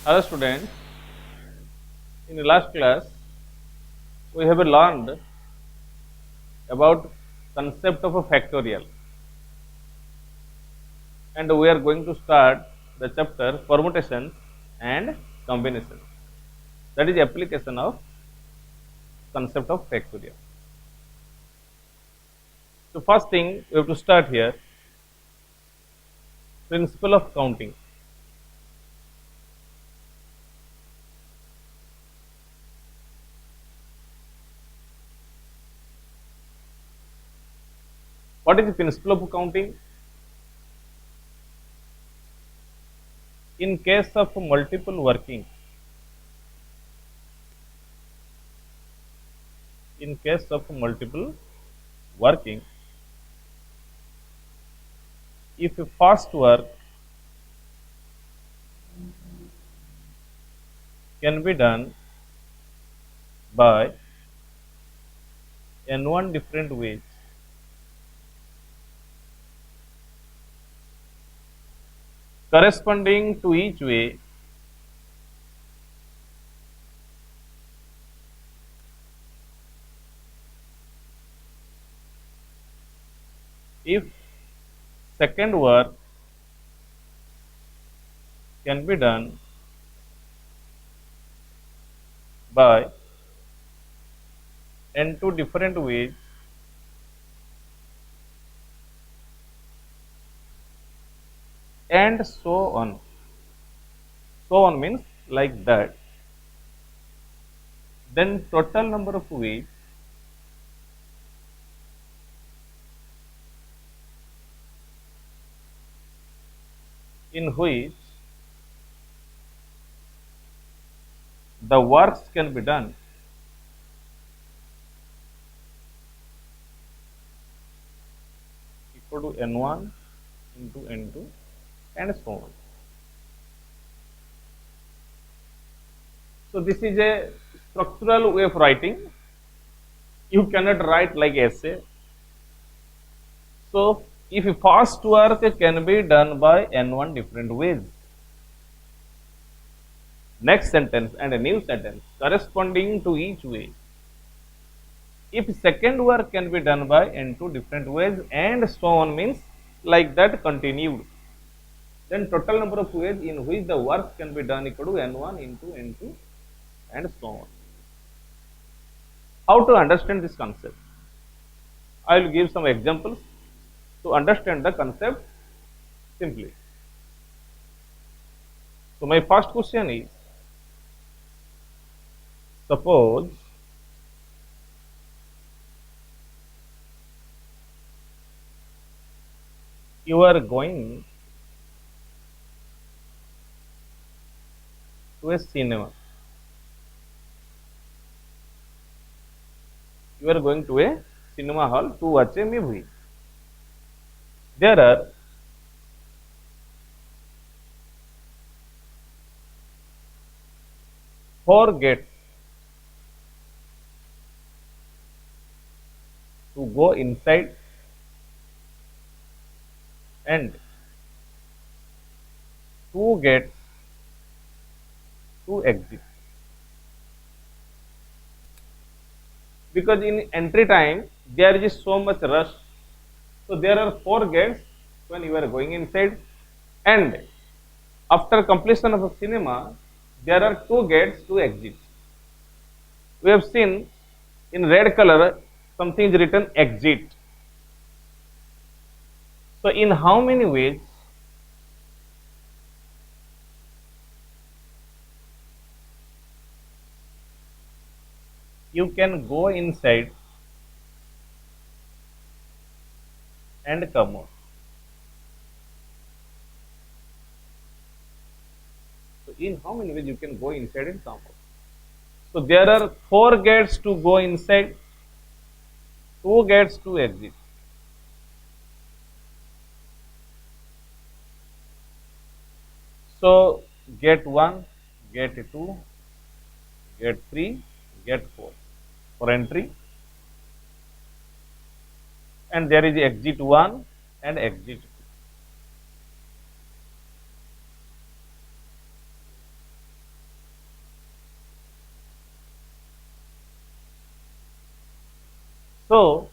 Hello students, in the last class we have learned about concept of a factorial and we are going to start the chapter permutations and combinations, that is application of concept of factorial. So first thing we have to start here, principle of counting. What is the principle of counting? In case of multiple working, in case of multiple working, if first work can be done by n1 different ways, corresponding to each way if second work can be done by n2 different ways and so on. So on means like that. Then total number of ways in which the works can be done equal to n1 into n2 and so on. So this is a structural way of writing. You cannot write like essay. So if first work can be done by n1 different ways, next sentence and a new sentence corresponding to each way. If second work can be done by n2 different ways and so on means like that continued, then total number of ways in which the work can be done equal to n1 into n2 and so on. How to understand this concept? I will give some examples to understand the concept simply. So my first question is, suppose you are going to a cinema. You are going to a cinema hall to watch a movie. There are four gates to go inside and two gates to exit. Because in entry time there is so much rush, so there are four gates when you are going inside, and after completion of a cinema there are two gates to exit. We have seen in red color something is written exit. So in how many ways you can go inside and come out? So in how many ways you can go inside and come out? So there are four gates to go inside, two gates to exit. So gate 1, gate 2, gate 3, gate 4 for entry, and there is exit 1 and exit 2. So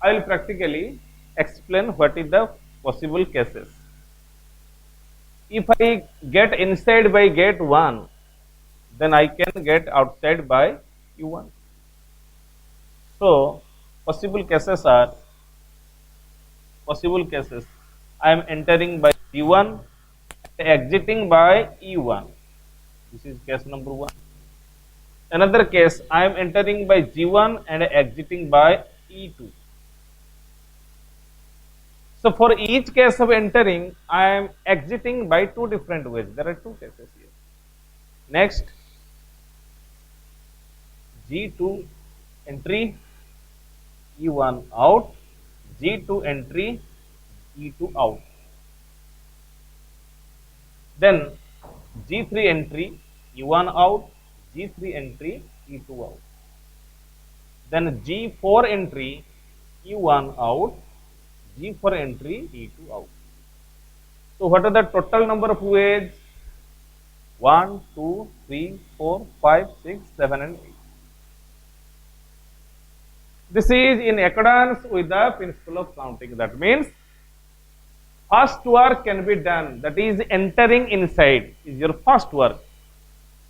I will practically explain what is the possible cases. If I get inside by gate 1, then I can get outside by U1. So possible cases. I am entering by G1, exiting by E1. This is case number 1. Another case, I am entering by G1 and exiting by E2. So for each case of entering, I am exiting by two different ways. There are two cases here. Next, G2 entry, E1 out, G2 entry, E2 out. Then G3 entry, E1 out, G3 entry, E2 out. Then G4 entry, E1 out, G4 entry, E2 out. So what are the total number of ways? 1, 2, 3, 4, 5, 6, 7 and 8. This is in accordance with the principle of counting. That means first work can be done, that is entering inside is your first work.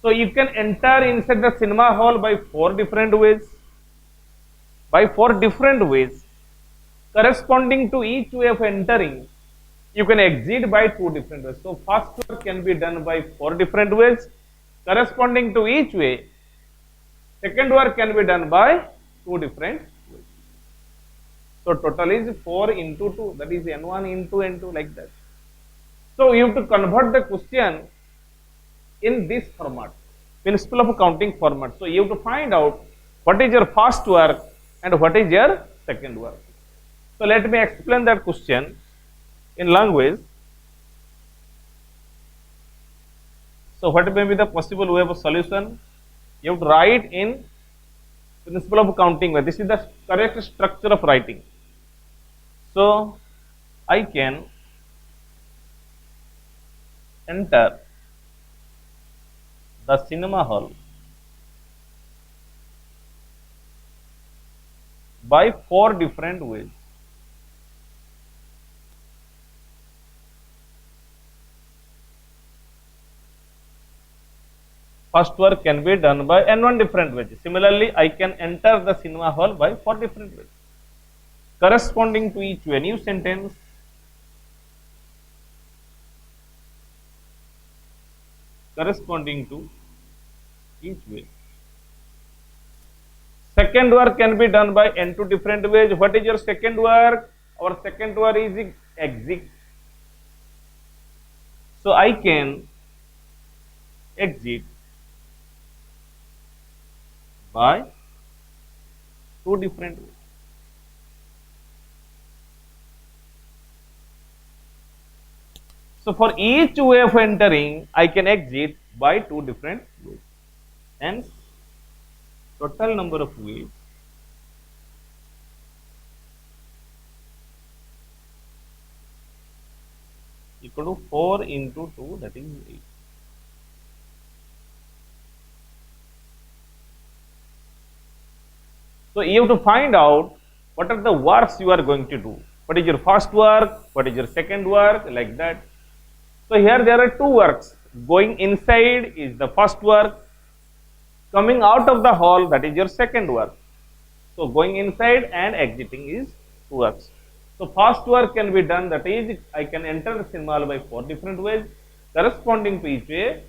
So you can enter inside the cinema hall by four different ways. Corresponding to each way of entering, you can exit by two different ways. So first work can be done by four different ways. Corresponding to each way, second work can be done by two different ways. So total is 4 into 2, that is n1 into n2, like that. So you have to convert the question in this format, principle of counting format. So you have to find out what is your first work and what is your second work. So let me explain that question in language. So what may be the possible way of solution? You have to write in principle of counting way. This is the correct structure of writing. So I can enter the cinema hall by four different ways. First work can be done by n1 different ways. Similarly, I can enter the cinema hall by four different ways. Corresponding to each way, new sentence. Corresponding to each way. Second work can be done by n2 different ways. What is your second work? Our second work is exit. So I can exit by two different ways. So for each way of entering, I can exit by two different ways. Hence, total number of ways equal to 4 into 2, that is 8. So you have to find out what are the works you are going to do. What is your first work? What is your second work? Like that. So here there are two works. Going inside is the first work. Coming out of the hall, that is your second work. So going inside and exiting is two works. So first work can be done, that is I can enter the cinema hall by four different ways. Corresponding to each way,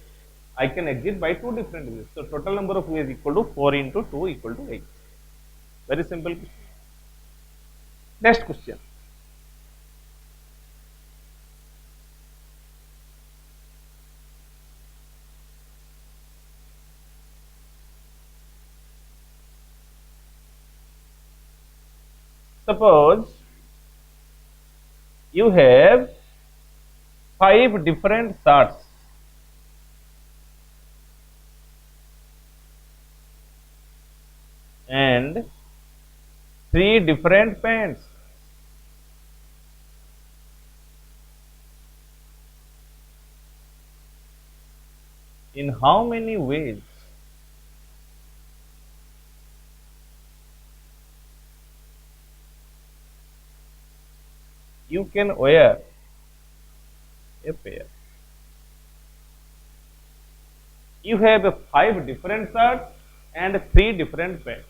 I can exit by two different ways. So total number of ways equal to 4 into 2 equal to 8. Very simple question. Next question. Suppose you have 5 different shirts and 3 different pants. In how many ways you can wear a pair. You have 5 different shirts and 3 different pants.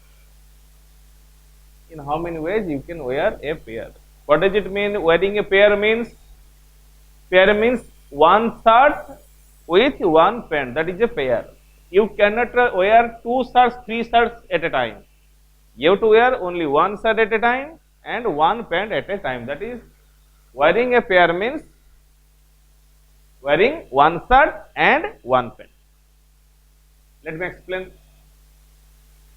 In how many ways you can wear a pair? What does it mean? Wearing a pair means one shirt with one pant. That is a pair. You cannot wear 2 shirts, 3 shirts at a time. You have to wear only one shirt at a time and one pant at a time. That is, wearing a pair means wearing one shirt and one pant. Let me explain.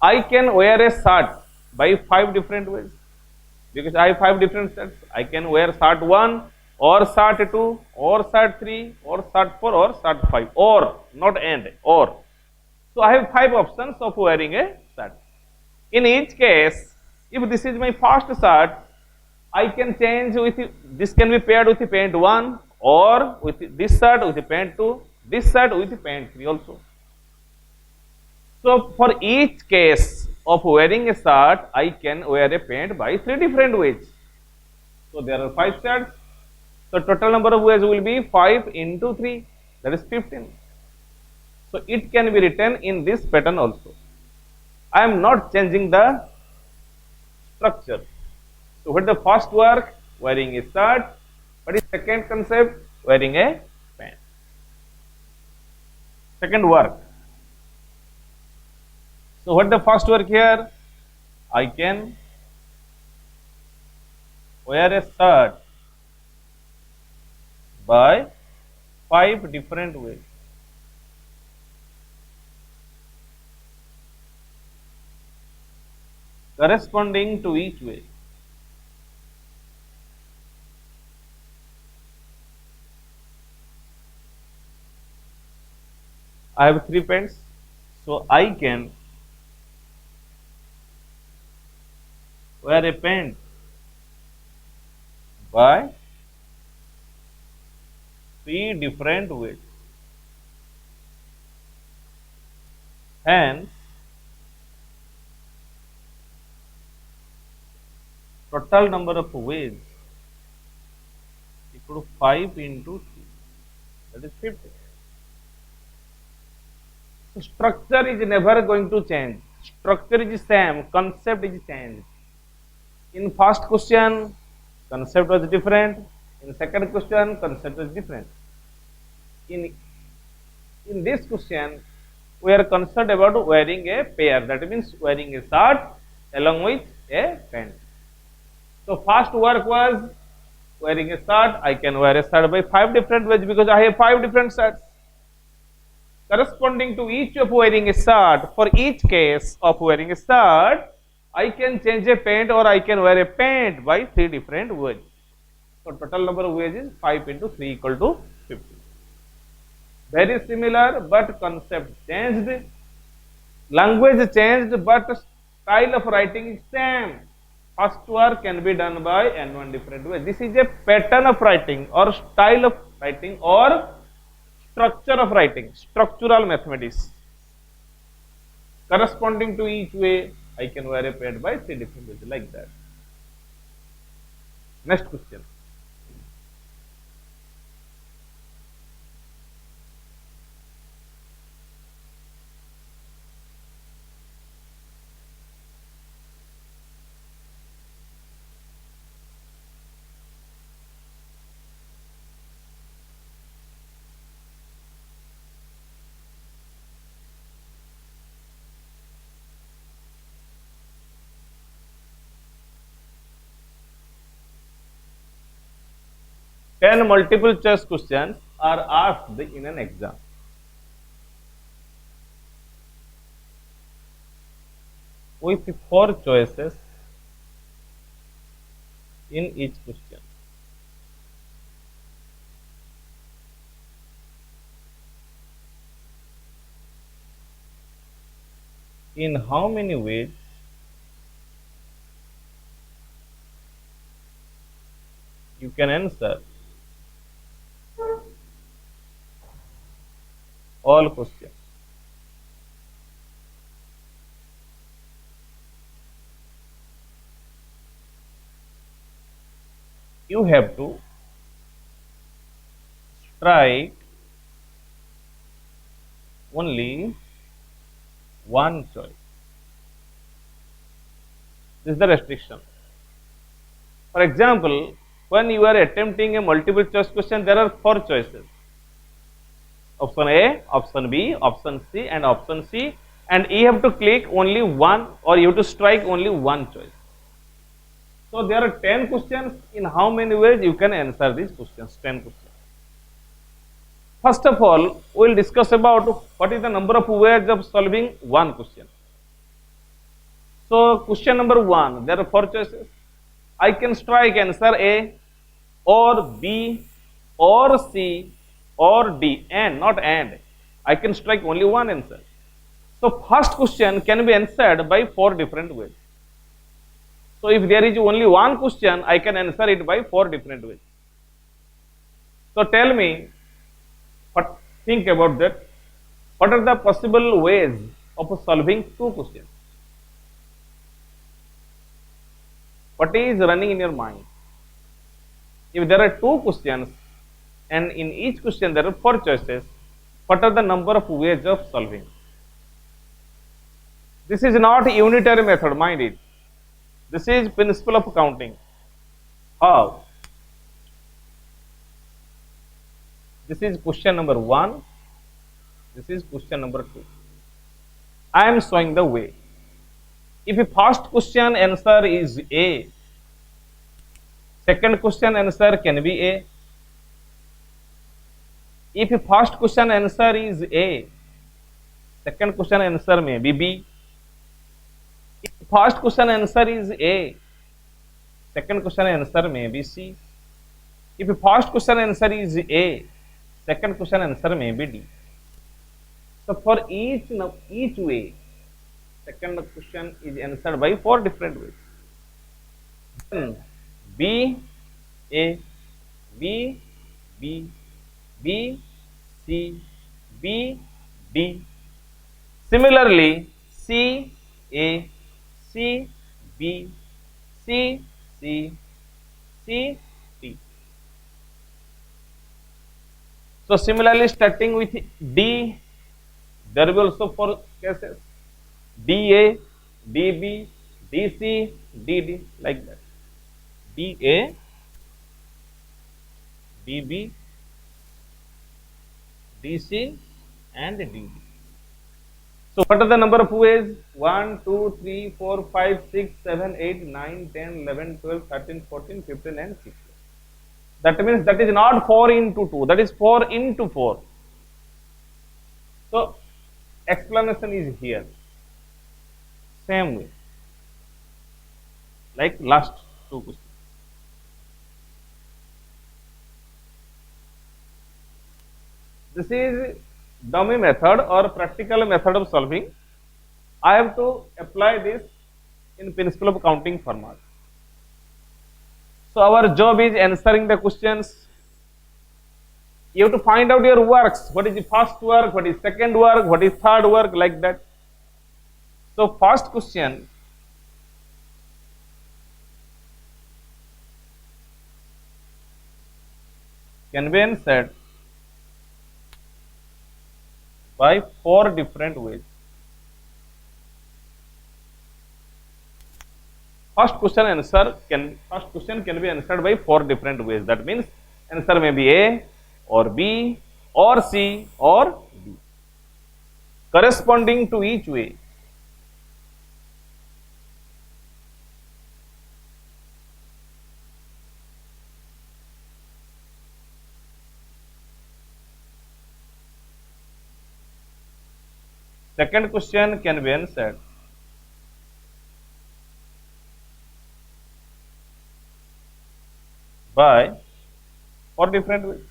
I can wear a shirt by 5 different ways because I have 5 different shirts. I can wear shirt 1 or shirt 2 or shirt 3 or shirt 4 or shirt 5 or not and or. So I have 5 options of wearing a shirt. In each case, if this is my first shirt, I can change with this can be paired with the pant 1 or with this shirt with the pant 2, this shirt with the pant 3 also. So for each case of wearing a shirt, I can wear a pant by 3 different ways. So there are 5 shirts. So total number of ways will be 5 into 3, that is 15. So it can be written in this pattern also. I am not changing the structure. So what the first work? Wearing a shirt. What is second concept? Wearing a pant. Second work. So what the first work here? I can wear a shirt by 5 different ways. Corresponding to each way. I have 3 pants, so I can wear a pant by 3 different ways. Hence, total number of ways equal to 5 into 3, that is 50. So structure is never going to change. Structure is same, concept is changed. In first question, concept was different. In second question, concept was different. In this question, we are concerned about wearing a pair. That means wearing a shirt along with a pant. So first work was wearing a shirt. I can wear a shirt by 5 different ways because I have 5 different shirts. Corresponding to each of wearing a shirt, for each case of wearing a shirt, I can change a pant or I can wear a pant by 3 different ways. So total number of ways is 5 into 3 equal to 50. Very similar, but concept changed. Language changed, but style of writing is same. First work can be done by n1 different ways. This is a pattern of writing or style of writing or structure of writing, structural mathematics. Corresponding to each way, I can wear a pant by 3 different ways, like that. Next question. Ten multiple choice questions are asked in an exam. With 4 choices in each question. In how many ways you can answer all questions? you have to strike only one choice. This is the restriction. For example, when you are attempting a multiple choice question, there are four choices: option A, option B, option C, and option C. And you have to click only one, or you have to strike only one choice. So there are 10 questions. In how many ways you can answer these questions? 10 questions. First of all, we will discuss about what is the number of ways of solving one question. So question number 1, there are four choices. I can strike answer A or B or C or D, and not and. I can strike only one answer. So first question can be answered by four different ways. So if there is only one question, I can answer it by four different ways. So tell me, think about that. What are the possible ways of solving two questions? What is running in your mind? If there are two questions and in each question there are four choices, what are the number of ways of solving? This is not a unitary method, mind it. This is principle of counting. How? This is question number 1. This is question number 2. I am showing the way. If a first question answer is A, second question answer can be A. If a first question answer is A, second question answer may be B. If first question answer is A, second question answer may be C. If a first question answer is A, second question answer may be D. So for each way, second question is answered by four different ways. Then B, A, B, B, B, C, B, D. Similarly, C, A, C, B, C, C, C, D. So similarly, starting with D, there will be also four cases: DA, DB, DC, DD, like that. DA, DB, DC, and DD. So what are the number of ways? 1, 2, 3, 4, 5, 6, 7, 8, 9, 10, 11, 12, 13, 14, 15, and 16. That means that is not 4 into 2, that is 4 into 4. So explanation is here. Same way, like last two questions. This is dummy method or practical method of solving. I have to apply this in principle of counting format. So our job is answering the questions. You have to find out your works. What is the first work? What is second work? What is third work? Like that. So first question, can be answered by four different ways. First question can be answered by four different ways. That means answer may be A or B or C or D. Corresponding to each way, second question can be answered by four different ways.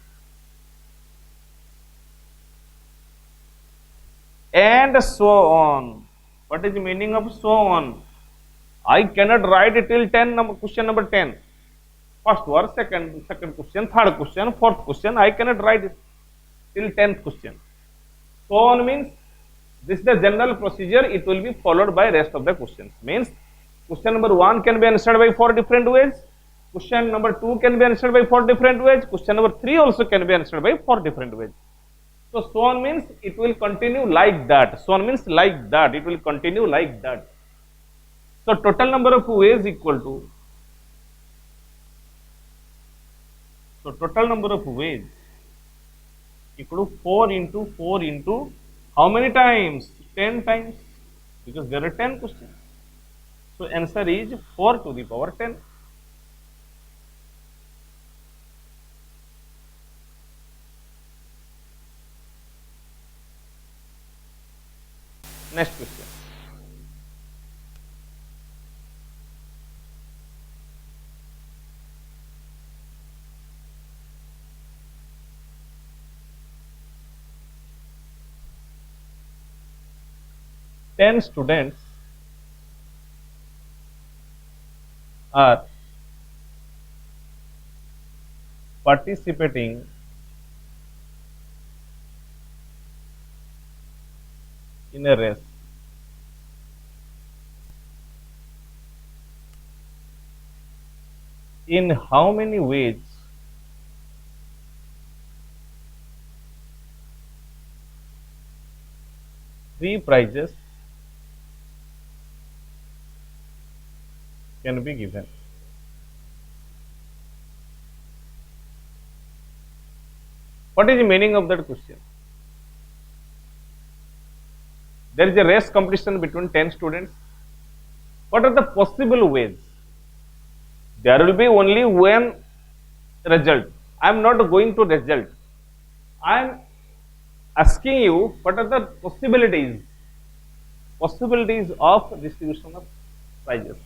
And so on. What is the meaning of so on? I cannot write it till question number 10. First word, second question, third question, fourth question. I cannot write it till 10th question. So on means this is the general procedure. It will be followed by rest of the questions. Means question number 1 can be answered by four different ways. Question number 2 can be answered by 4 different ways. Question number 3 also can be answered by 4 different ways. So, so on means it will continue like that. So on means like that. It will continue like that. So, total number of ways equal to, so total number of ways equal to 4 into 4 into how many times? 10 times, because there are 10 questions. So, answer is 4 to the power 10. Next question. Ten students are participating in a race. In how many ways three prizes can be given? What is the meaning of that question? There is a race competition between 10 students. What are the possible ways? There will be only one result. I am not going to result. I am asking you what are the possibilities of distribution of prizes.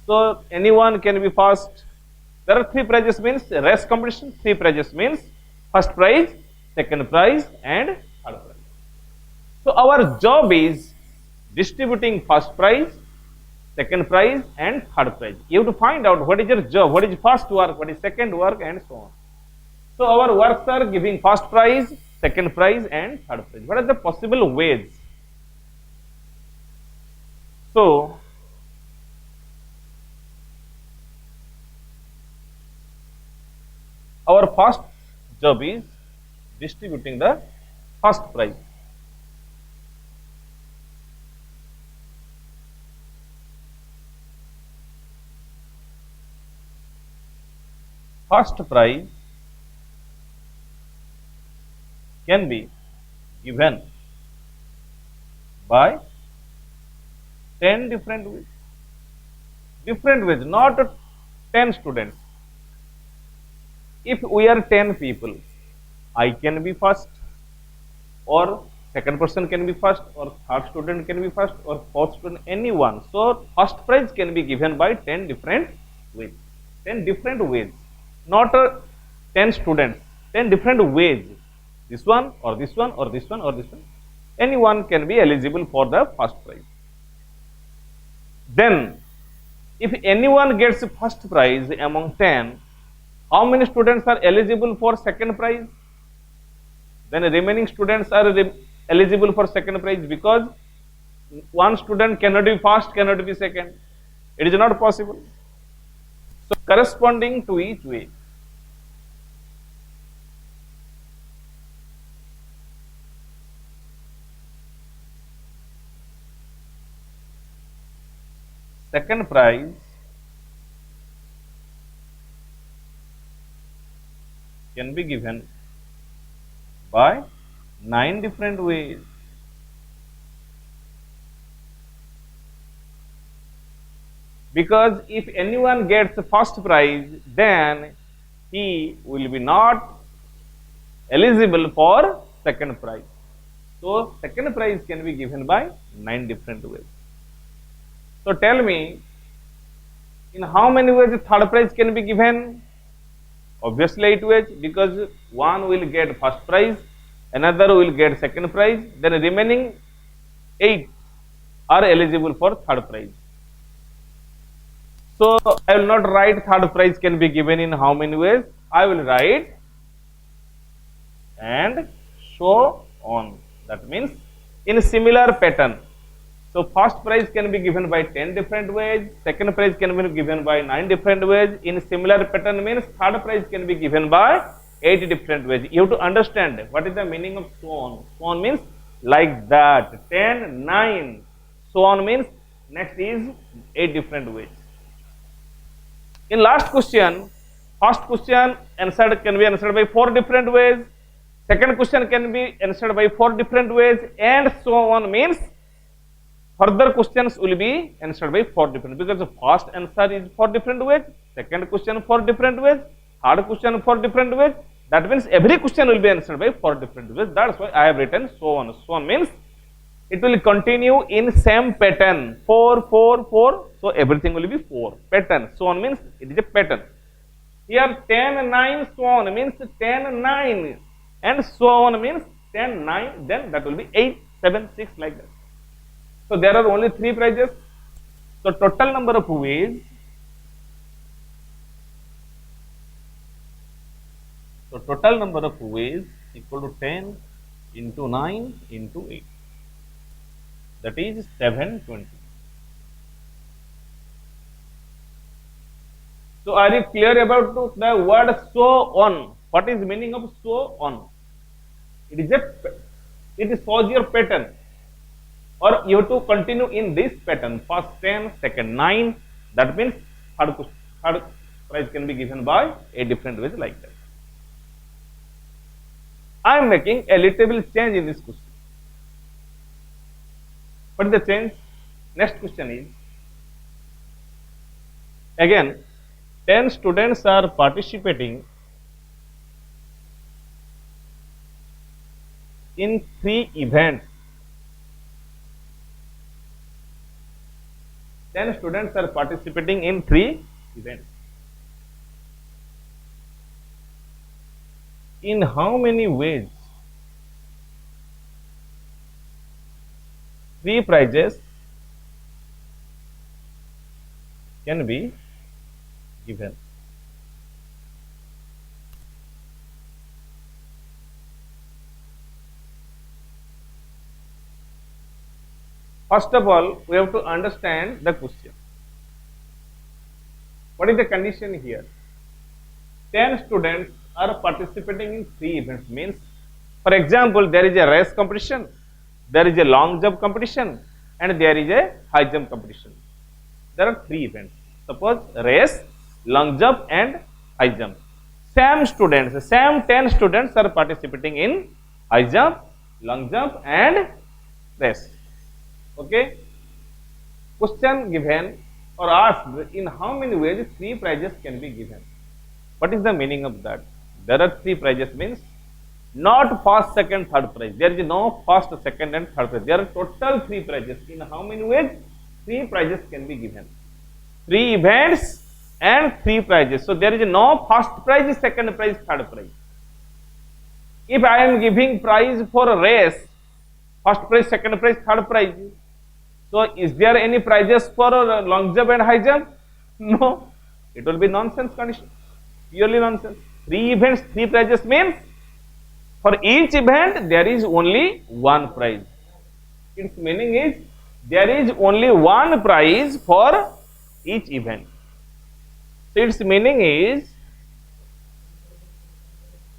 So anyone can be first. There are three prizes means race competition. Three prizes means first prize, second prize, and third prize. So our job is distributing first prize, second prize, and third prize. You have to find out what is your job, what is first work, what is second work, and so on. So our works are giving first prize, second prize, and third prize. What are the possible ways? So our first job is distributing the first prize. First prize can be given by 10 different ways. Different ways, not 10 students. If we are 10 people, I can be first, or second person can be first, or third student can be first, or fourth student, anyone. So, first prize can be given by 10 different ways. 10 different ways, not 10 students, 10 different ways. This one, or this one, or this one, or this one. Anyone can be eligible for the first prize. Then, if anyone gets first prize among 10, how many students are eligible for second prize? Then remaining students are eligible for second prize, because one student cannot be first, cannot be second. It is not possible. So corresponding to each way, second prize can be given by 9 different ways. Because if anyone gets the first prize, then he will be not eligible for second prize. So second prize can be given by 9 different ways. So tell me, in how many ways the third prize can be given? Obviously 8 ways, because one will get first prize, another will get second prize, then remaining 8 are eligible for third prize. So I will not write third prize can be given in how many ways. I will write and show on. That means in a similar pattern. So first prize can be given by 10 different ways, second prize can be given by 9 different ways. In similar pattern means third prize can be given by 8 different ways. You have to understand what is the meaning of so on. So on means like that, 10, 9. So on means next is 8 different ways. In last question, first question answered can be answered by 4 different ways. Second question can be answered by 4 different ways, and so on means further questions will be answered by 4 different, because the first answer is 4 different ways, second question 4 different ways, third question 4 different ways. That means every question will be answered by 4 different ways. That's why I have written so on. So on means it will continue in same pattern, 4, 4, 4. So everything will be 4 pattern. So on means it is a pattern. Here 10, 9, so on means 10, 9, and so on means 10, 9. Then that will be 8, 7, 6 like that. So there are only 3 prizes. So total number of ways. So total number of ways equal to 10 into 9 into 8. That is 720. So are you clear about the word so on? What is the meaning of so on? It shows your pattern, or you have to continue in this pattern. First 10, second 9. That means third prize can be given by 8 different ways like that. I am making a little bit change in this question. What is the change? Next question is, again 10 students are participating in 3 events. 10 students are participating in 3 events. In how many ways 3 prizes can be given? First of all, we have to understand the question. What is the condition here? 10 students are participating in 3 events. Means, for example, there is a race competition, there is a long jump competition, and there is a high jump competition. There are 3 events. Suppose race, long jump, and high jump. Same 10 students are participating in high jump, long jump, and race. Okay. Question given or asked, in how many ways 3 prizes can be given? What is the meaning of that? There are 3 prizes means not first, second, third prize. There is no first, second, and third prize. There are total 3 prizes. In how many ways 3 prizes can be given? 3 events and 3 prizes. So there is no first prize, second prize, third prize. If I am giving prize for a race, first prize, second prize, third prize, so is there any prizes for long jump and high jump? No. It will be nonsense condition. Purely nonsense. 3 events, 3 prizes means for each event there is only 1 prize. Its meaning is there is only 1 prize for each event. So its meaning is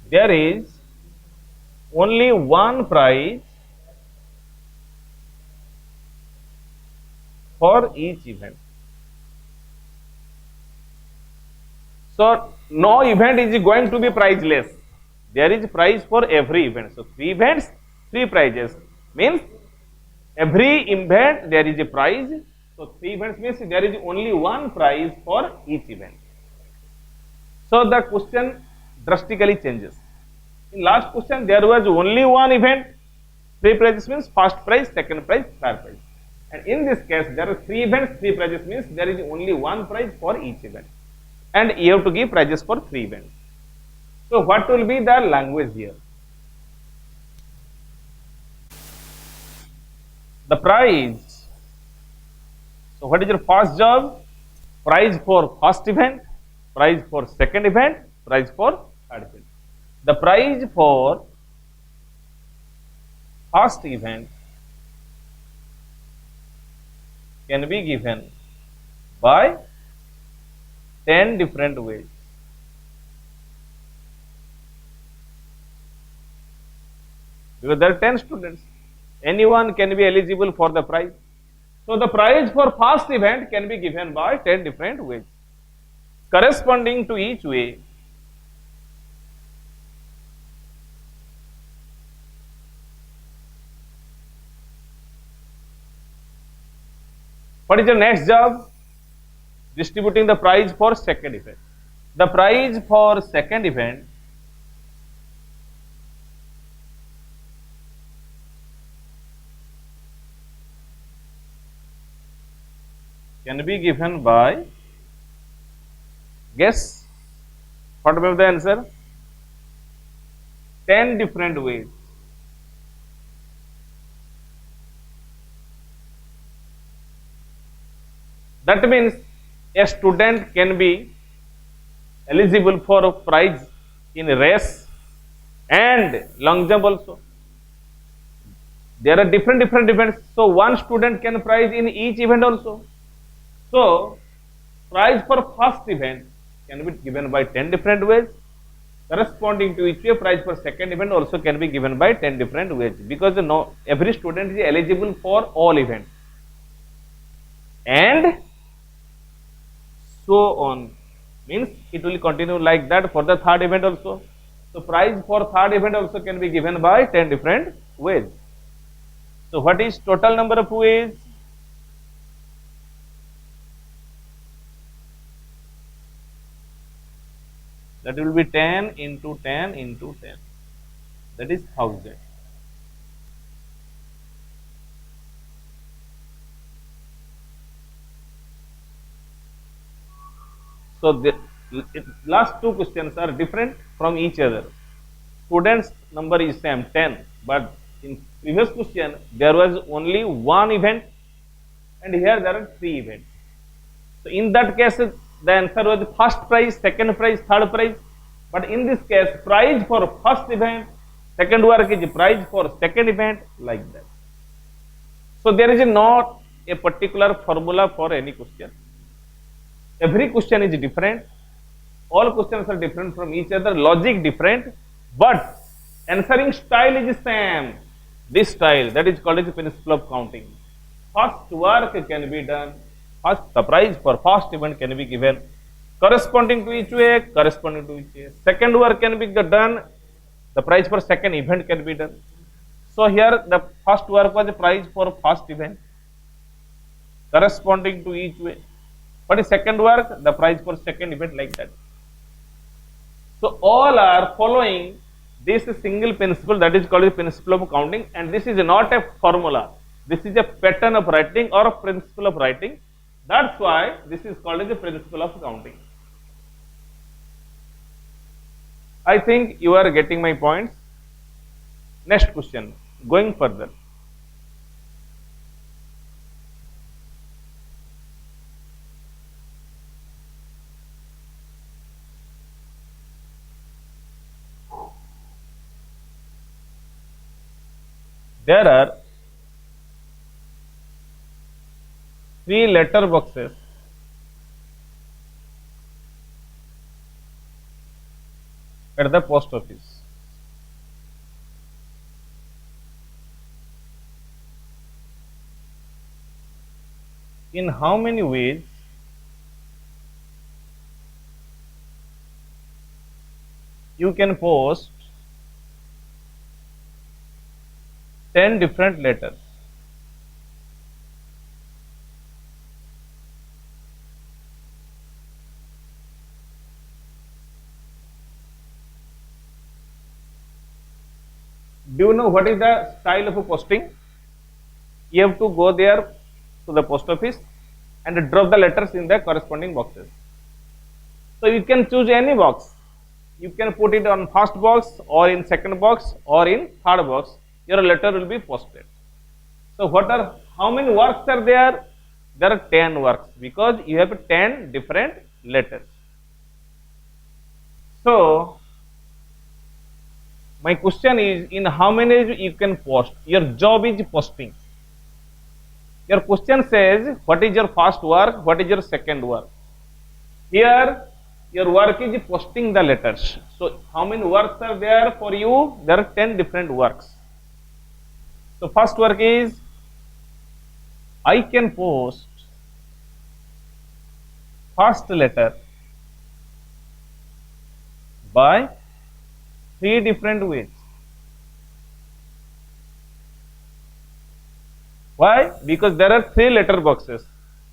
there is only 1 prize for each event. So no event is going to be prizeless. There is prize for every event. So 3 events, 3 prizes means every event there is a prize. So 3 events means there is only 1 prize for each event. So the question drastically changes. In last question there was only 1 event, 3 prizes means first prize, second prize, third prize. And in this case there are 3 events, 3 prizes means there is only 1 prize for each event. And you have to give prizes for 3 events. So what will be the language here? The prize. So what is your first job? Prize for first event, prize for second event, prize for third event. The prize for first event can be given by 10 different ways. Because there are 10 students. Anyone can be eligible for the prize. So the prize for first event can be given by 10 different ways. Corresponding to each way, what is your next job? Distributing the prize for second event. The prize for second event can be given by, guess what will be the answer? 10 different ways. That means a student can be eligible for a prize in race and long jump also. There are different events, so one student can prize in each event also. So prize for first event can be given by 10 different ways. Corresponding to each way, prize for second event also can be given by 10 different ways, because every student is eligible for all events, and so on. Means it will continue like that for the third event also. So prize for third event also can be given by 10 different ways. So what is total number of ways? That will be 10 into 10 into 10. That is 1000. So the last two questions are different from each other. Students number is same 10, but in previous question there was only one event, and here there are three events. So in that case the answer was first prize, second prize, third prize. But in this case, prize for first event, second work is prize for second event, like that. So there is not a particular formula for any question. Every question is different. All questions are different from each other, logic different, but answering style is same. This style, that is called as the principle of counting. First work can be done, first the prize for first event can be given, corresponding to each way, corresponding to each way. Second work can be done, the prize for second event can be done. So here the first work was the prize for first event, corresponding to each way. What is second work? The prize for second event, like that. So all are following this single principle, that is called the principle of counting, and this is not a formula. This is a pattern of writing or a principle of writing. That's why this is called the principle of counting. I think you are getting my points. Next question, going further. There are 3 letter boxes at the post office. In how many ways you can post 10 different letters? Do you know what is the style of a posting? You have to go there to the post office and drop the letters in the corresponding boxes. So you can choose any box. You can put it on first box or in second box or in third box. Your letter will be posted. So how many works are there? There are 10 works, because you have 10 different letters. So my question is, in how many you can post? Your job is posting. Your question says, what is your first work? What is your second work? Here, your work is posting the letters. So, how many works are there for you? There are 10 different works. So, first work is, I can post first letter by 3 different ways. Why? Because there are 3 letter boxes.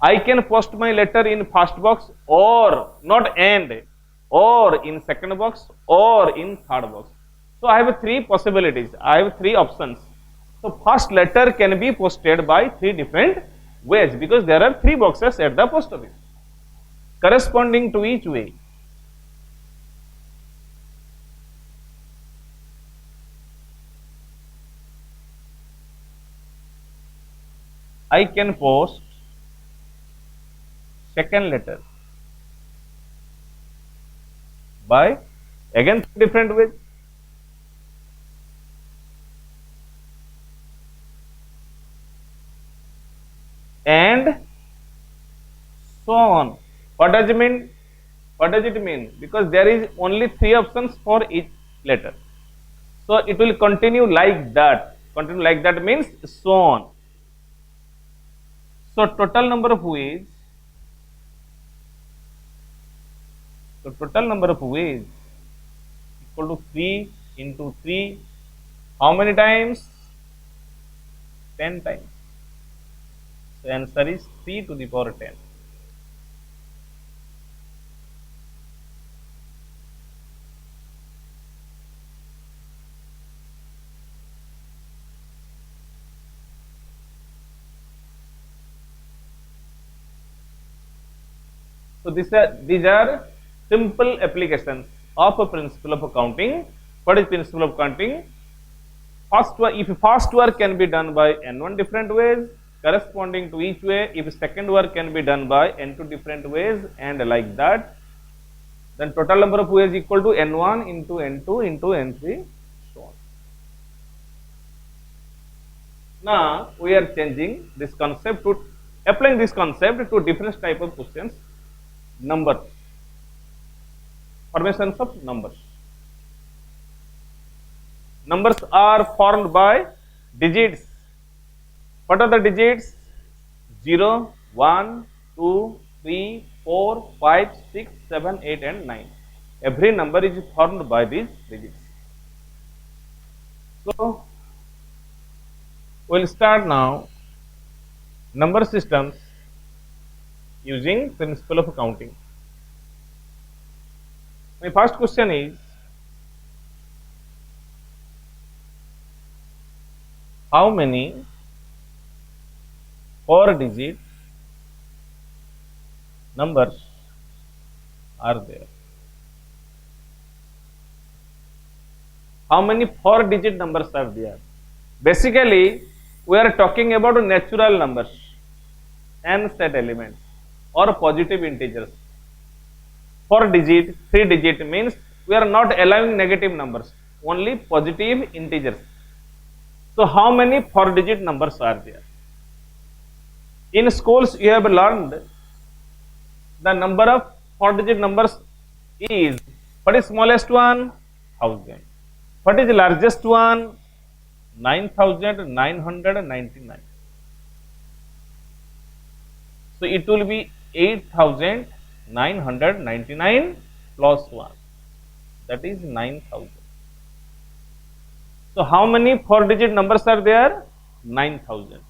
I can post my letter in first box, or not and, or in second box, or in third box. So I have 3 possibilities. I have 3 options. So first letter can be posted by 3 different ways, because there are 3 boxes at the post office corresponding to each way. I can post second letter by again 3 different ways. And so on. What does it mean? What does it mean? Because there is only 3 options for each letter. So it will continue like that. Continue like that means so on. So total number of ways. So total number of ways equal to 3 into 3. How many times? 10 times. So answer is 3 to the power 10. So these are simple applications of a principle of accounting. What is principle of accounting? If first work can be done by n1 different ways corresponding to each way, if second work can be done by n2 different ways, and like that, then total number of ways equal to n1 into n2 into n3, so on. Now we are changing this concept to applying this concept to different type of questions. Numbers, formations of numbers. Numbers are formed by digits. What are the digits? 0, 1, 2, 3, 4, 5, 6, 7, 8 and 9. Every number is formed by these digits. So, we will start now number systems using principle of accounting. My first question is, how many 4-digit numbers are there? How many 4-digit numbers are there? Basically, we are talking about natural numbers and set elements or positive integers. 4-digit, 3-digit means we are not allowing negative numbers, only positive integers. So how many 4-digit numbers are there? In schools you have learned the number of 4-digit numbers is, what is smallest one? 1000. What is the largest one? 9999. So it will be 8999 plus 1, that is 9000. So how many 4-digit numbers are there? 9000.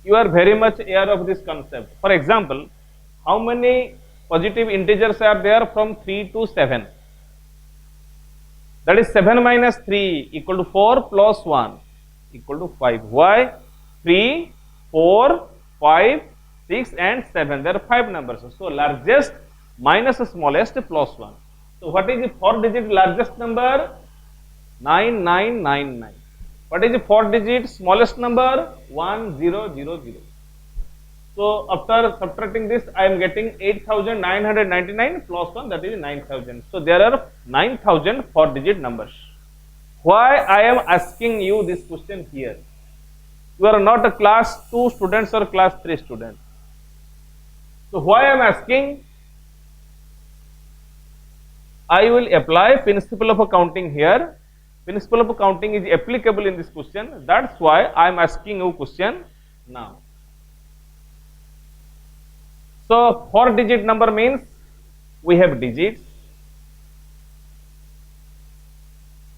You are very much aware of this concept. For example, how many positive integers are there from 3 to 7? That is 7 minus 3 equal to 4 plus 1 equal to 5. Why? 3, 4, 5, 6 and 7. There are 5 numbers. So largest minus smallest plus 1. So what is the 4-digit largest number? 9999. What is the 4-digit smallest number? 1000. So after subtracting this, I am getting 8999 plus 1, that is 9000. So there are 9000 4-digit numbers. Why I am asking you this question here? You are not a class 2 students or class 3 students. So why I am asking? I will apply principle of accounting here. Principle of accounting is applicable in this question. That's why I am asking you question now. So 4-digit number means we have digits.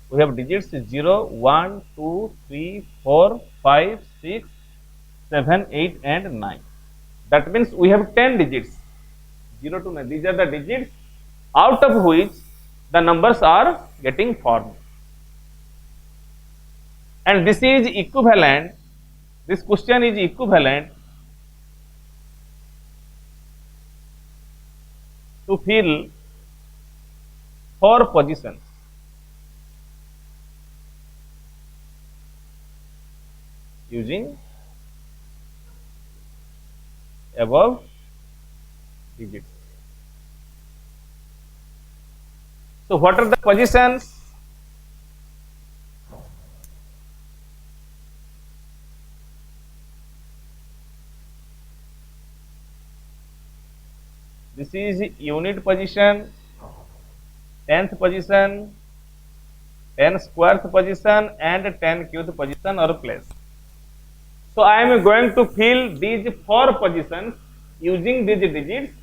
We have digits 0, 1, 2, 3, 4, 5, 6, 7, 8 and 9. That means we have 10 digits. 0 to 9. These are the digits out of which the numbers are getting formed. And this is equivalent, this question is equivalent to fill 4 positions. Using above digits. So what are the positions? This is unit position, 10th position, 10 squareth position and 10 cubed position or place. So I am going to fill these 4 positions using these digits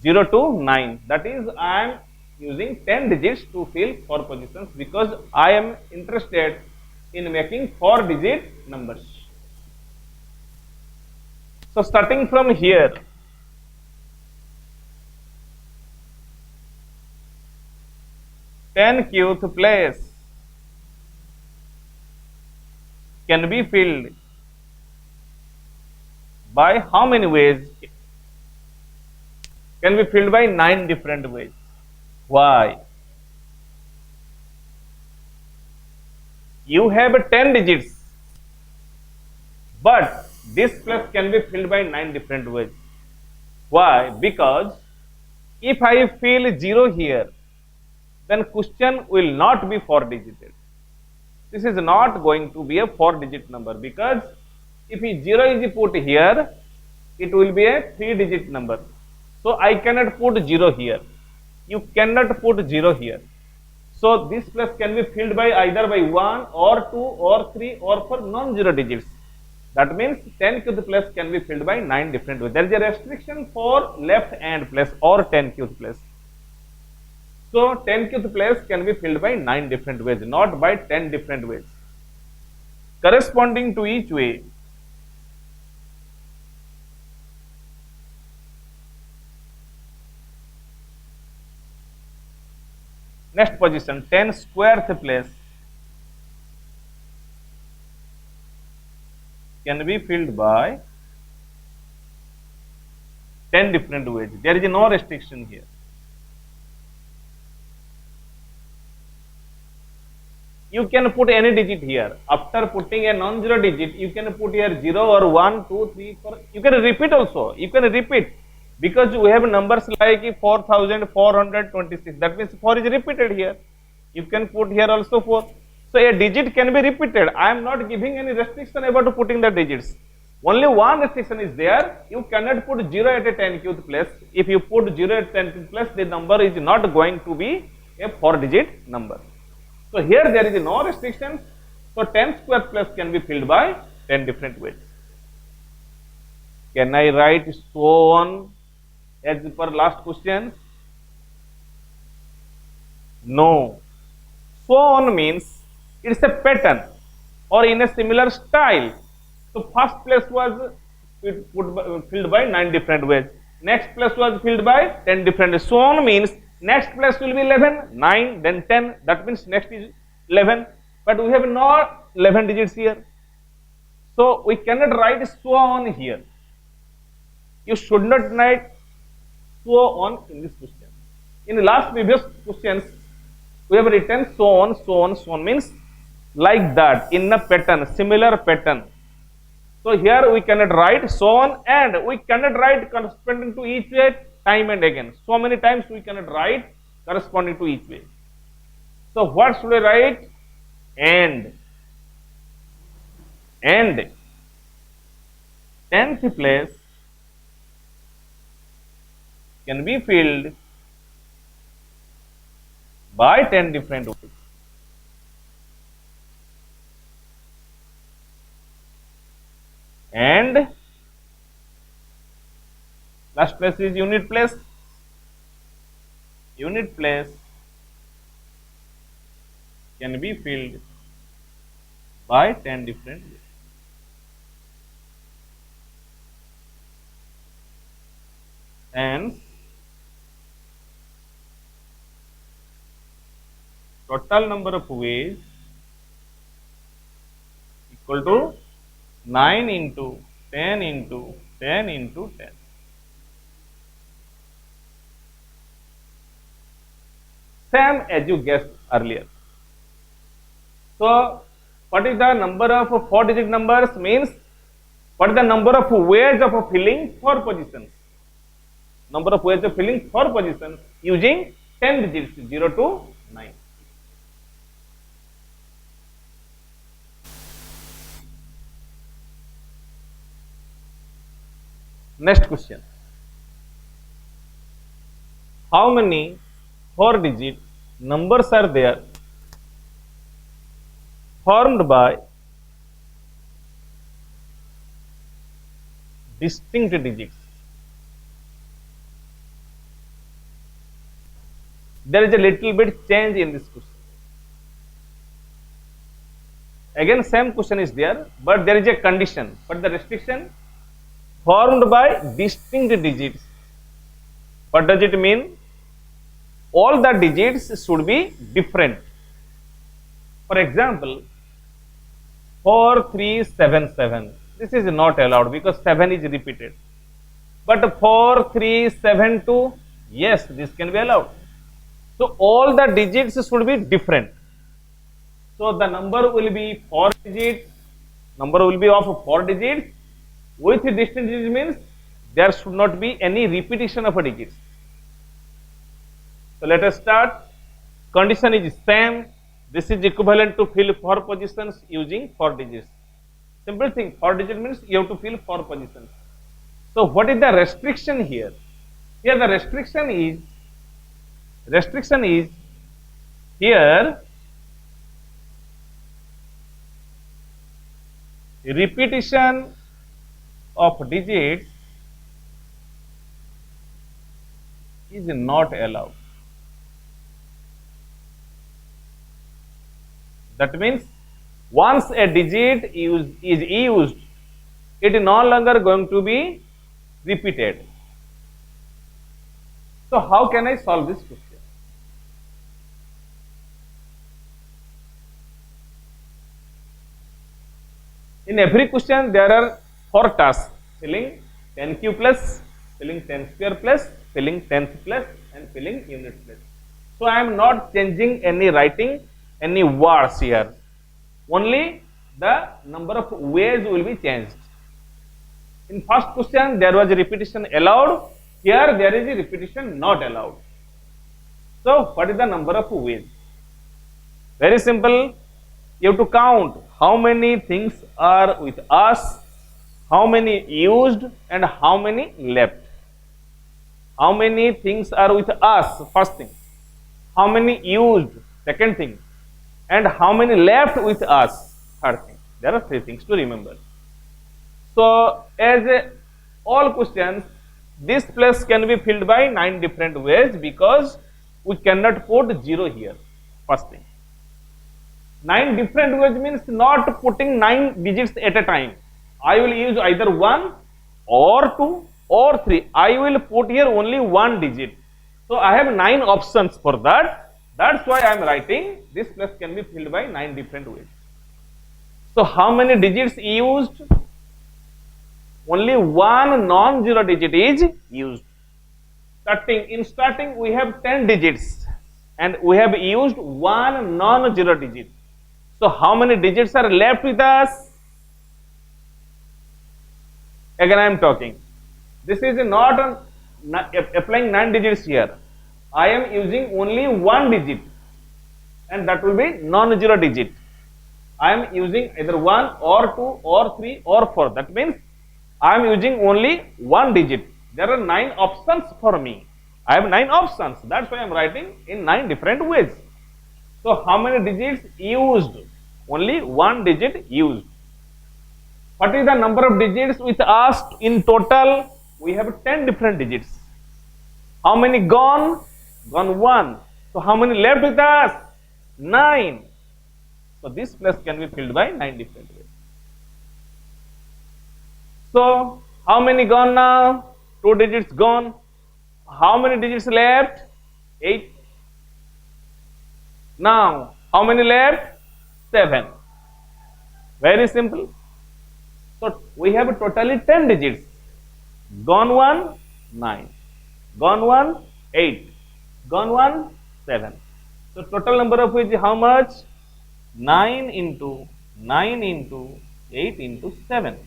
0 to 9. That is, I am using 10 digits to fill 4 positions because I am interested in making 4-digit numbers. So starting from here, 10 cubed place can be filled by how many ways? Can be filled by 9 different ways. Why? You have 10 digits, but this place can be filled by 9 different ways. Why? Because if I fill 0 here, then question will not be 4-digited. This is not going to be a 4-digit number because if 0 is put here, it will be a 3-digit number. So I cannot put 0 here. You cannot put 0 here. So this place can be filled by either by 1 or 2 or 3 or for non-zero digits. That means 10 cubed place can be filled by 9 different ways. There is a restriction for left hand place or 10 cubed place. So 10 cubed place can be filled by 9 different ways, not by 10 different ways. Corresponding to each way, next position, 10 squareth place can be filled by 10 different ways. There is no restriction here. You can put any digit here. After putting a non-zero digit, you can put here 0 or 1, 2, 3, 4. You can repeat also. You can repeat because we have numbers like 4426. That means 4 is repeated here. You can put here also 4. So a digit can be repeated. I am not giving any restriction about putting the digits. Only one restriction is there. You cannot put 0 at a 10 cubed place. If you put 0 at 10 cubed place, the number is not going to be a 4-digit number. So here there is no restriction. So 10 square place can be filled by 10 different ways. Can I write so on as per last question? No. So on means it's a pattern or in a similar style. So first place was filled by 9 different ways. Next place was filled by 10 different ways. So on means next place will be 11, 9, then 10. That means next is 11. But we have not 11 digits here. So we cannot write so on here. You should not write so on in this question. In the last previous questions, we have written so on, so on, so on means like that in a pattern, similar pattern. So here we cannot write so on and we cannot write corresponding to each way time and again. So many times we cannot write corresponding to each way. So what should I write? And 10th place can be filled by 10 different ways. And last place is unit place. Unit place can be filled by 10 different ways. Hence, total number of ways equal to 9 into 10 into 10 into 10. Same as you guessed earlier. So, what is the number of 4-digit numbers means what is the number of ways of filling 4 positions? Number of ways of filling 4 positions using 10 digits 0 to 9. Next question. How many 4-digit numbers are there formed by distinct digits? There is a little bit change in this question. Again, same question is there, but there is a condition. But the restriction formed by distinct digits. What does it mean? All the digits should be different. For example, 4377. This is not allowed because 7 is repeated. But 4372, yes, this can be allowed. So all the digits should be different. So the number will be 4 digits. Number will be of 4 digits. With distinct digits means there should not be any repetition of digits. So let us start. Condition is same. This is equivalent to fill 4 positions using 4 digits. Simple thing. 4 digits means you have to fill 4 positions. So what is the restriction here? Here the restriction is here repetition of digits is not allowed. That means once a digit is used, it is no longer going to be repeated. So how can I solve this question? In every question there are 4 tasks: filling 10 cube plus, filling 10 square plus, filling 10th plus, and filling unit plus. So I am not changing any writing, any words here. Only the number of ways will be changed. In first question there was a repetition allowed. Here there is a repetition not allowed. So what is the number of ways? Very simple. You have to count how many things are with us, how many used, and how many left. How many things are with us, first thing. How many used, second thing. And how many left with us, third thing. There are 3 things to remember. So as all questions, this place can be filled by 9 different ways because we cannot put 0 here, first thing. 9 different ways means not putting 9 digits at a time. I will use either 1 or 2 or 3. I will put here only 1 digit. So I have 9 options for that. That's why I am writing this place can be filled by 9 different ways. So how many digits used? Only 1 non-zero digit is used. In starting we have 10 digits and we have used 1 non-zero digit. So how many digits are left with us? Again I am talking. This is not applying 9 digits here. I am using only 1 digit and that will be non-zero digit. I am using either 1 or 2 or 3 or 4. That means I am using only one digit. There are 9 options for me. I have 9 options. That's why I am writing in 9 different ways. So how many digits used? Only one digit used. What is the number of digits with us in total? We have 10 different digits. How many gone? Gone 1. So how many left with us? 9. So this place can be filled by 9 different ways. So how many gone now? 2 digits gone. How many digits left? 8. Now how many left? 7. Very simple. So we have totally 10 digits. Gone 1, 9. Gone 1, 8. Gone 1, 7. So total number of which is how much? 9 into 9 into 8 into 7.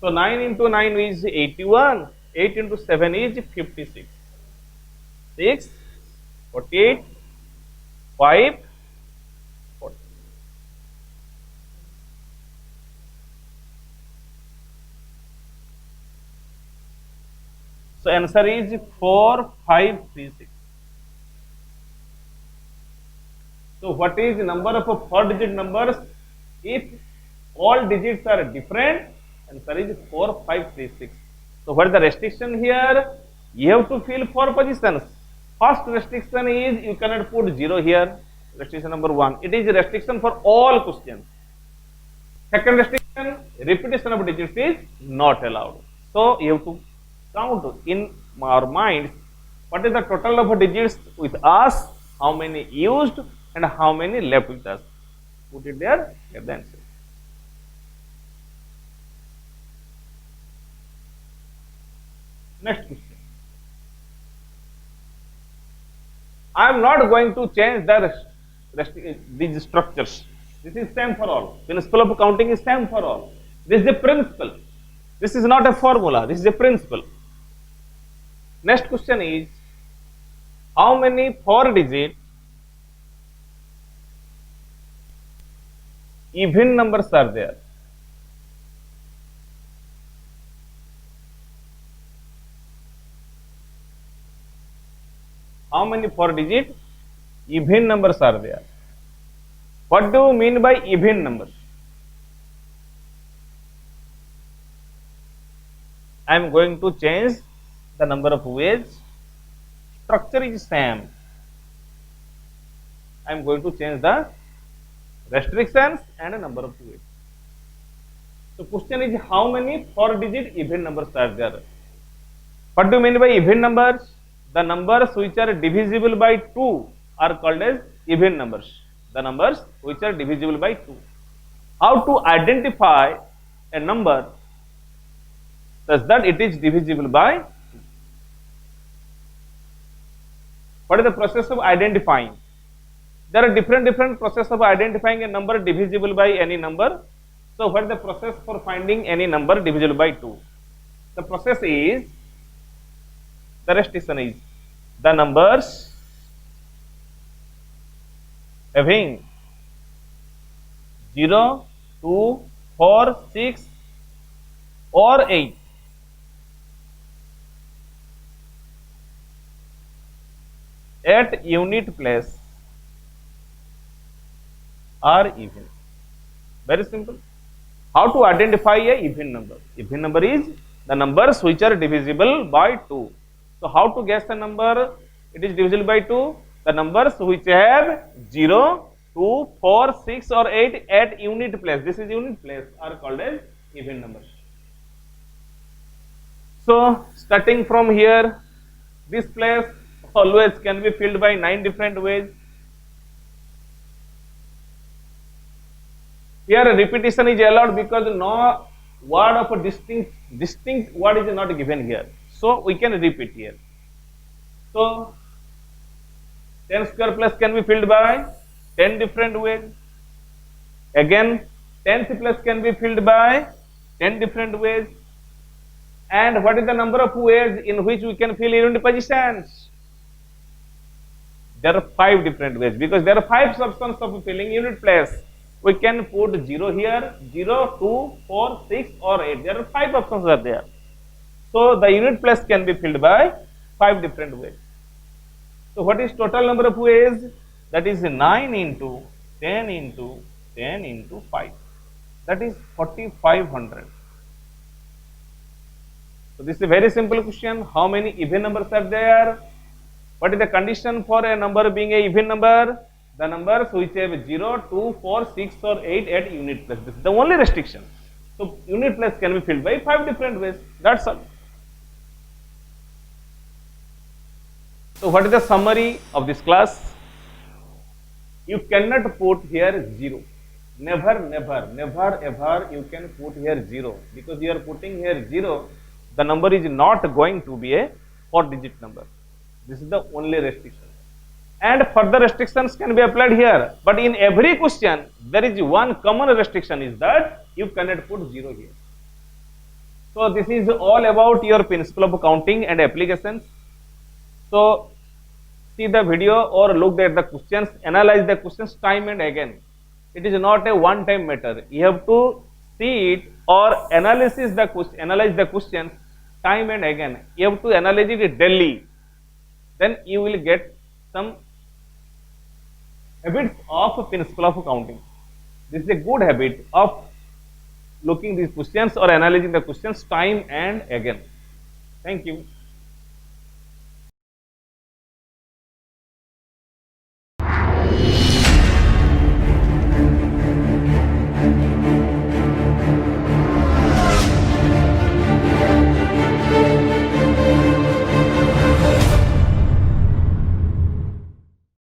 So 9 into 9 is 81. 8 into 7 is 56. 6, 48, 5, 40. So answer is 4, 5, 3, 6. So what is the number of 4-digit numbers? If all digits are different, answer is 4, 5, 3, 6. So what is the restriction here? You have to fill 4 positions. First restriction is you cannot put 0 here. Restriction number 1. It is a restriction for all questions. Second restriction, repetition of digits is not allowed. So you have to count in our minds what is the total of digits with us, how many used and how many left with us. Put it there, get the answer. Next question. I am not going to change these structures. This is same for all. Principle of counting is same for all. This is a principle. This is not a formula. This is a principle. Next question is, how many 4-digit even numbers are there? How many 4-digit even numbers are there? What do you mean by even numbers? I am going to change the number of ways. Structure is same. I am going to change the restrictions and a number of ways. So question is, how many 4-digit even numbers are there? What do you mean by even numbers? The numbers which are divisible by 2 are called as even numbers. The numbers which are divisible by 2. How to identify a number such that it is divisible by 2? What is the process of identifying? There are different process of identifying a number divisible by any number. So what is the process for finding any number divisible by 2? The process is, the restriction is, the numbers having 0, 2, 4, 6 or 8 at unit place are even. Very simple. How to identify a even number? Even number is the numbers which are divisible by 2. So how to guess the number it is divisible by 2? The numbers which have 0, 2, 4, 6 or 8 at unit place. This is unit place, are called as even numbers. So starting from here, this place always can be filled by 9 different ways. Here repetition is allowed because no word of a distinct word is not given here. So we can repeat here. So 10 square plus can be filled by 10 different ways. Again 10th plus can be filled by 10 different ways. And what is the number of ways in which we can fill unit positions? There are 5 different ways because there are 5 substance of filling unit place. We can put 0 here, 0, 2, 4, 6 or 8. There are 5 options are there. So the unit place can be filled by 5 different ways. So what is total number of ways? That is 9 into 10 into 10 into 5. That is 4500. So this is a very simple question. How many even numbers are there? What is the condition for a number being a even number? The numbers which have 0, 2, 4, 6 or 8 at unit place. This is the only restriction. So unit place can be filled by 5 different ways. That's all. So what is the summary of this class? You cannot put here 0. Never ever you can put here 0, because you are putting here 0, the number is not going to be a 4-digit number. This is the only restriction. And further restrictions can be applied here. But in every question, there is one common restriction, is that you cannot put 0 here. So this is all about your principle of counting and applications. So see the video or look at the questions, analyze the questions time and again. It is not a one-time matter. You have to see it or analyze the questions time and again. You have to analyze it daily. Then you will get some habits of principle of counting. This is a good habit of looking these questions or analyzing the questions time and again. Thank you.